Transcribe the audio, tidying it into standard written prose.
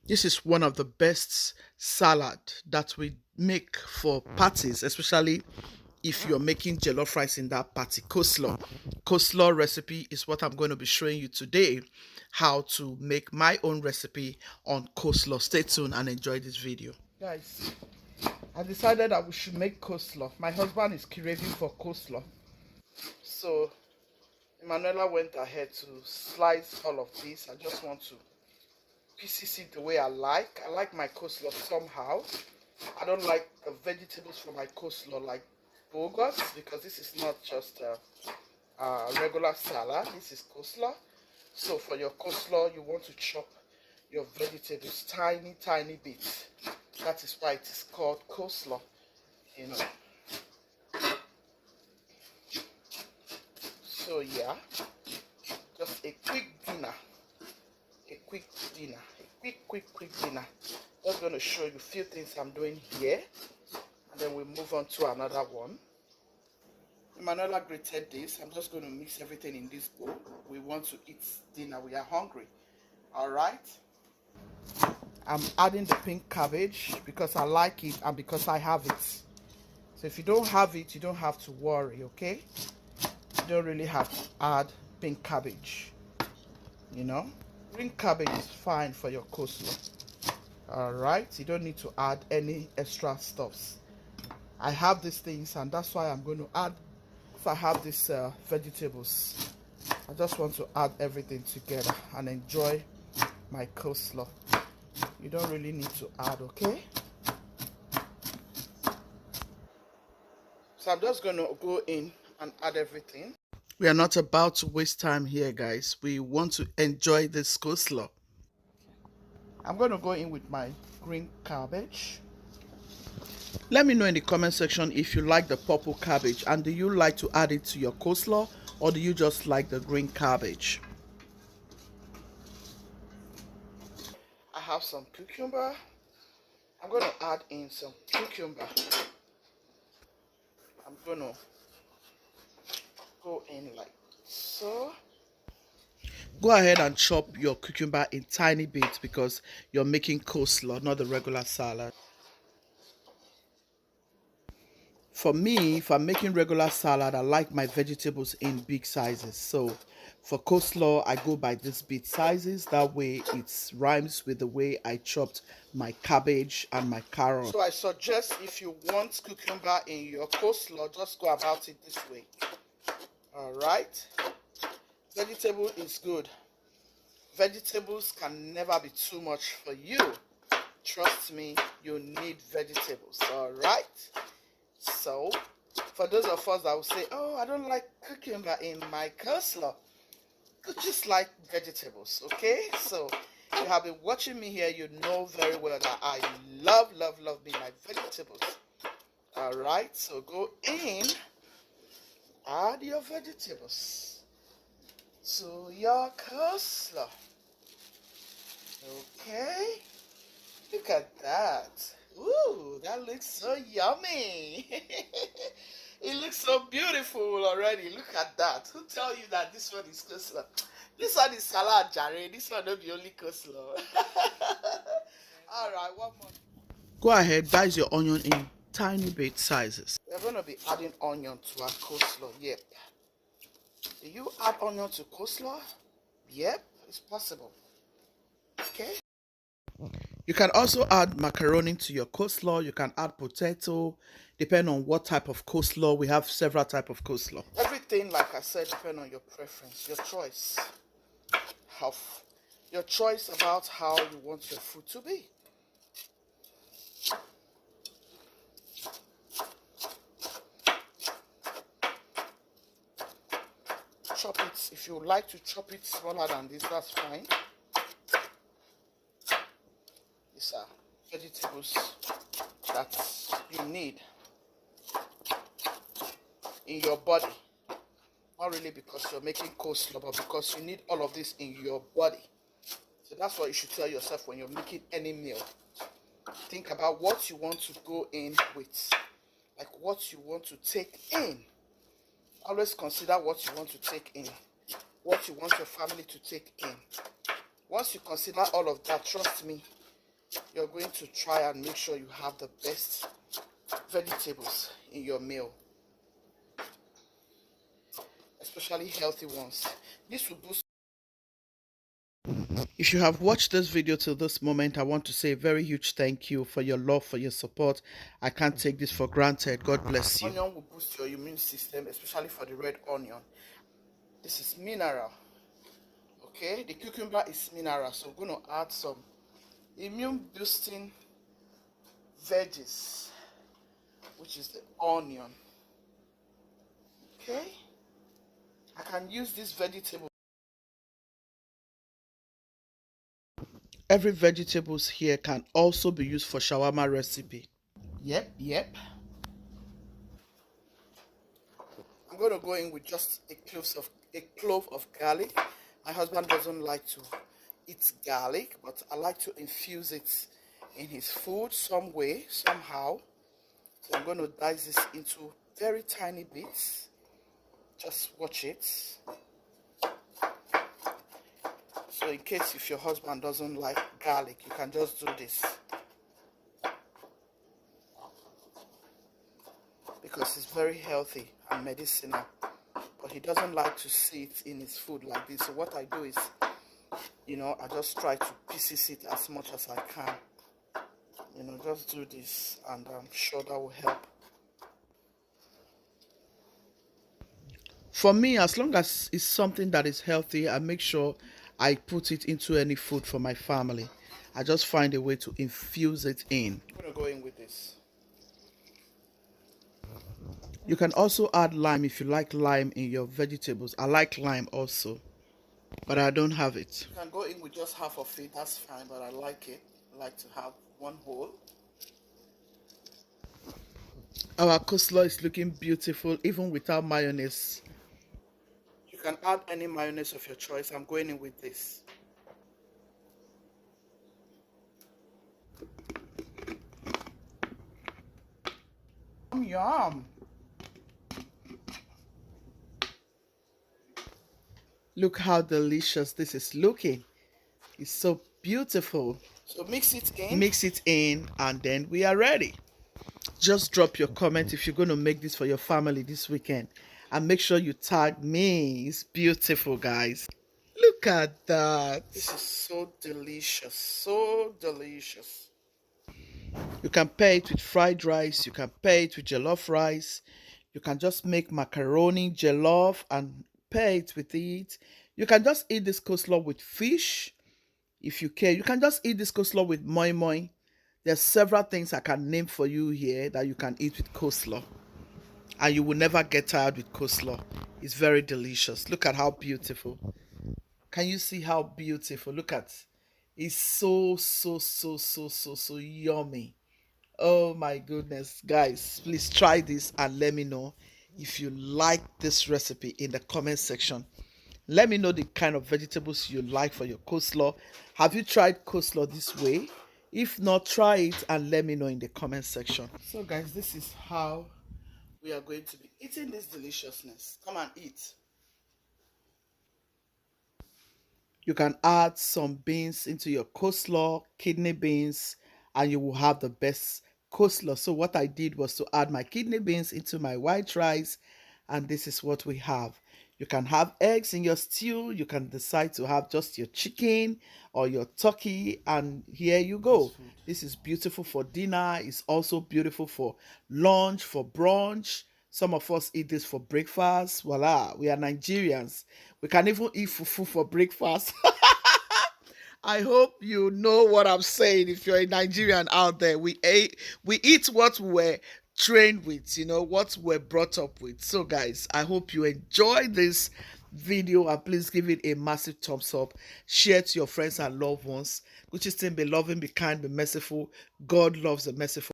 This is one of the best salad that we make for parties, especially if you're making jollof rice in that party. Coleslaw. Coleslaw recipe is what I'm going to be showing you today, how to make my own recipe on coleslaw. Stay tuned and enjoy this video. Guys, I decided that we should make coleslaw. My husband is craving for coleslaw. So Emanuela went ahead to slice all of this. I just want to pieces it the way I like. I like my coleslaw somehow. I don't like the vegetables for my coleslaw like bogus, because this is not just a regular salad. This is coleslaw. So for your coleslaw, you want to chop your vegetables tiny bits. That is why it is called coleslaw, you know. So yeah, just a quick dinner. A quick dinner. Just going to show you a few things I'm doing here, and then we move on to another one. Emanuela grated this. I'm just going to mix everything in this bowl. We want to eat dinner. We are hungry. All right. I'm adding the pink cabbage because I like it and because I have it. So if you don't have it, you don't have to worry, okay? You don't really have to add pink cabbage, you know. Green cabbage is fine for your coleslaw. All right, you don't need to add any extra stuffs. I have these things, and that's why I'm going to add. If I have these vegetables, I just want to add everything together and enjoy my coleslaw. You don't really need to add, okay? So I'm just going to go in and add everything. We are not about to waste time here, guys. We want to enjoy this coleslaw. I'm going to go in with my green cabbage. Let me know in the comment section if you like the purple cabbage, and do you like to add it to your coleslaw, or do you just like the green cabbage? I have some cucumber. I'm going to add in some cucumber. I'm going to go in like so. Go ahead and chop your cucumber in tiny bits because you're making coleslaw, not the regular salad. For me, if I'm making regular salad, I like my vegetables in big sizes. So for coleslaw, I go by these big sizes. That way it rhymes with the way I chopped my cabbage and my carrot. So I suggest if you want cucumber in your coleslaw, just go about it this way. All right. Vegetable is good. Vegetables can never be too much for you. Trust me, you need vegetables. All right. So, for those of us that will say, oh, I don't like cucumber in my coleslaw, you just like vegetables, okay? So, if you have been watching me here, you know very well that I love me my vegetables. All right, so go in, add your vegetables to your coleslaw. Okay, look at that. Ooh, that looks so yummy. It looks so beautiful already. Look at that. Who tell you that this one is coleslaw? This one is salad, Jerry. This one not the only coleslaw. All right, one more. Go ahead, dice your onion in tiny bit sizes. We're going to be adding onion to our coleslaw. Yep. Do you add onion to coleslaw? Yep, it's possible. Okay. You can also add macaroni to your coleslaw. You can add potato, depending on what type of coleslaw. We have several types of coleslaw. Everything, like I said, depends on your preference, your choice. Your choice about how you want your food to be. Chop it. If you like to chop it smaller than this, that's fine. These are vegetables that you need in your body. Not really because you're making coleslaw, but because you need all of this in your body. So that's what you should tell yourself when you're making any meal. Think about what you want to go in with, like what you want to take in. Always consider what you want to take in, what you want your family to take in. Once you consider all of that, trust me, you're going to try and make sure you have the best vegetables in your meal, especially healthy ones. This will boost. If you have watched this video till this moment, I want to say a very huge thank you for your love, for your support. I can't take this for granted. God bless you. Onion will boost your immune system, especially for the red onion. This is mineral. Okay, the cucumber is mineral, so we're going to add some immune boosting veggies, which is the onion. Okay, I can use this vegetable. Every vegetables here can also be used for shawarma recipe. Yep. I'm going to go in with just a clove of garlic. My husband doesn't like to eat garlic, but I like to infuse it in his food some way, somehow. So I'm going to dice this into very tiny bits. Just watch it. So in case if your husband doesn't like garlic, you can just do this. Because it's very healthy and medicinal. But he doesn't like to see it in his food like this. So what I do is, I just try to pieces it as much as I can. Just do this, and I'm sure that will help. For me, as long as it's something that is healthy, I make sure I put it into any food for my family. I just find a way to infuse it in. I'm going to go in with this. You can also add lime if you like lime in your vegetables. I like lime also, but I don't have it. You can go in with just half of it, that's fine, but I like it. I like to have one whole. Our coleslaw is looking beautiful even without mayonnaise. You can add any mayonnaise of your choice. I'm going in with this. Yum. Look how delicious this is looking. It's so beautiful. So mix it in, and then we are ready. Just drop your comment if you're going to make this for your family this weekend, and make sure you tag me. It's beautiful, guys. Look at that. This is so delicious, so delicious. You can pair it with fried rice, you can pair it with jollof rice, you can just make macaroni jollof and pair it with it. You can just eat this coleslaw with fish if you care. You can just eat this coleslaw with moi moi. There's several things I can name for you here that you can eat with coleslaw, and you will never get tired with coleslaw. It's very delicious. Look at how beautiful. Can you see how beautiful? Look at, it's so yummy. Oh my goodness, guys, please try this and let me know if you like this recipe in the comment section. Let me know the kind of vegetables you like for your coleslaw. Have you tried coleslaw this way? If not, try it and let me know in the comment section. So guys, this is how we are going to be eating this deliciousness. Come and eat. You can add some beans into your coleslaw, kidney beans, and you will have the best coleslaw. So what I did was to add my kidney beans into my white rice, and this is what we have. You can have eggs in your stew. You can decide to have just your chicken or your turkey, and here you go. This is beautiful for dinner. It's also beautiful for lunch, for brunch. Some of us eat this for breakfast. Voila, we are Nigerians. We can even eat fufu for breakfast. I hope you know what I'm saying. If you're a Nigerian out there, we eat what we're trained with, what we're brought up with. So guys, I hope you enjoyed this video, and please give it a massive thumbs up. Share to your friends and loved ones. Which is still be loving, be kind, be merciful. God loves the merciful.